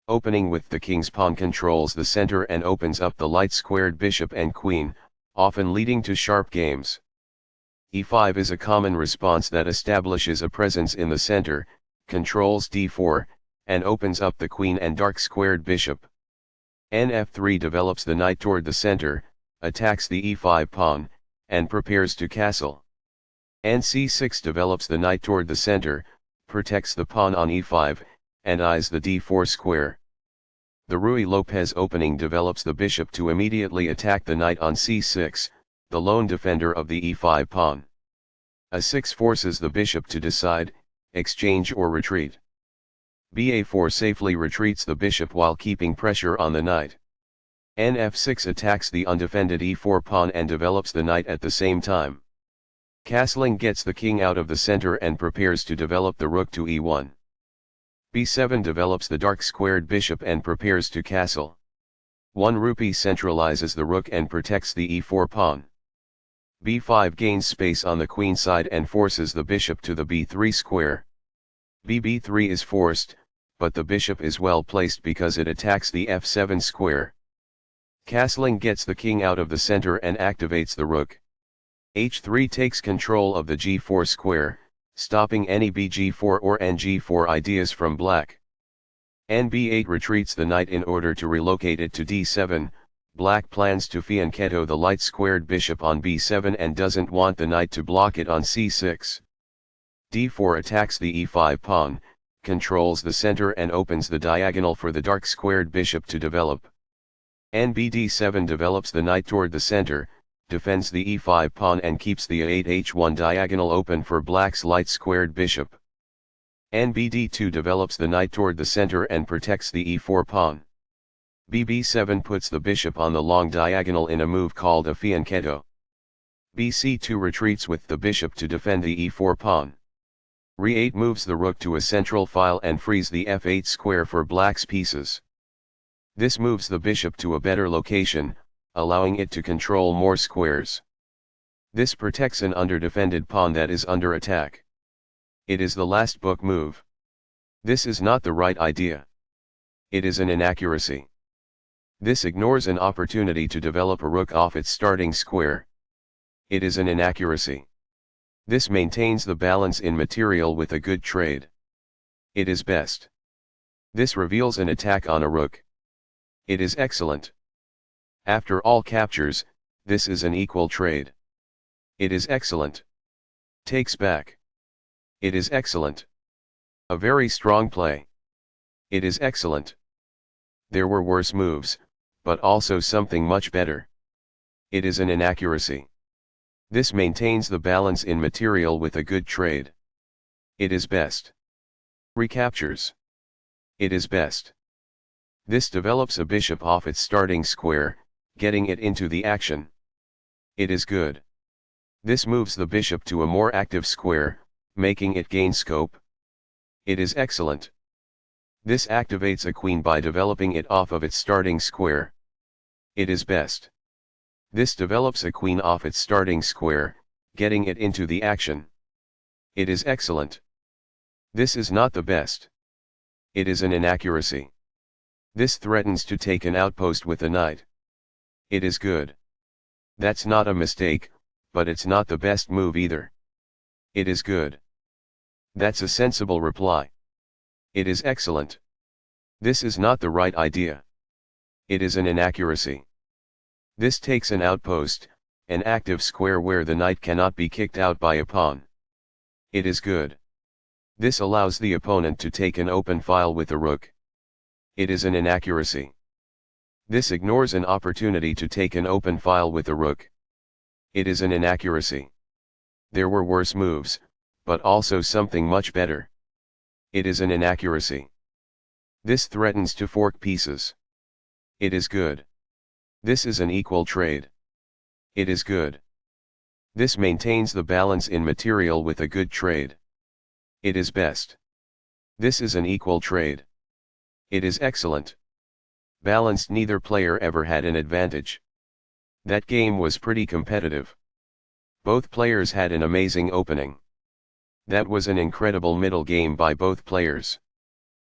Opening with the king's pawn controls the center and opens up the light-squared bishop and queen, often leading to sharp games. e5 is a common response that establishes a presence in the center, controls d4, and opens up the queen and dark-squared bishop. Nf3 develops the knight toward the center, attacks the e5 pawn, and prepares to castle. Nc6 develops the knight toward the center, protects the pawn on e5, and eyes the d4 square. The Ruy Lopez opening develops the bishop to immediately attack the knight on c6, the lone defender of the e5 pawn. a6 forces the bishop to decide, exchange or retreat. ba4 safely retreats the bishop while keeping pressure on the knight. Nf6 attacks the undefended e4 pawn and develops the knight at the same time. Castling gets the king out of the center and prepares to develop the rook to e1. b7 develops the dark-squared bishop and prepares to castle. 1 rupee centralizes the rook and protects the e4 pawn. b5 gains space on the queen side and forces the bishop to the b3 square. bb3 is forced, but the bishop is well placed because it attacks the f7 square. Castling gets the king out of the center and activates the rook. h3 takes control of the g4 square, stopping any bg4 or ng4 ideas from black. nb8 retreats the knight in order to relocate it to d7, black plans to fianchetto the light-squared bishop on b7 and doesn't want the knight to block it on c6. d4 attacks the e5 pawn, controls the center and opens the diagonal for the dark-squared bishop to develop. nbd7 develops the knight toward the center, defends the e5 pawn and keeps the a8h1 diagonal open for black's light-squared bishop. nbd2 develops the knight toward the center and protects the e4 pawn. bb7 puts the bishop on the long diagonal in a move called a fianchetto. bc2 retreats with the bishop to defend the e4 pawn. re8 moves the rook to a central file and frees the f8 square for black's pieces. This moves the bishop to a better location, allowing it to control more squares. This protects an underdefended pawn that is under attack. It is the last book move. This is not the right idea. It is an inaccuracy. This ignores an opportunity to develop a rook off its starting square. It is an inaccuracy. This maintains the balance in material with a good trade. It is best. This reveals an attack on a rook. It is excellent. After all captures, this is an equal trade. It is excellent. Takes back. It is excellent. A very strong play. It is excellent. There were worse moves, but also something much better. It is an inaccuracy. This maintains the balance in material with a good trade. It is best. Recaptures. It is best. This develops a bishop off its starting square, getting it into the action. It is good. This moves the bishop to a more active square, making it gain scope. It is excellent. This activates a queen by developing it off of its starting square. It is best. This develops a queen off its starting square, getting it into the action. It is excellent. This is not the best. It is an inaccuracy. This threatens to take an outpost with a knight. It is good. That's not a mistake, but it's not the best move either. It is good. That's a sensible reply. It is excellent. This is not the right idea. It is an inaccuracy. This takes an outpost, an active square where the knight cannot be kicked out by a pawn. It is good. This allows the opponent to take an open file with a rook. It is an inaccuracy. This ignores an opportunity to take an open file with a rook. It is an inaccuracy. There were worse moves, but also something much better. It is an inaccuracy. This threatens to fork pieces. It is good. This is an equal trade. It is good. This maintains the balance in material with a good trade. It is best. This is an equal trade. It is excellent. Balanced. Neither player ever had an advantage. That game was pretty competitive. Both players had an amazing opening. That was an incredible middle game by both players.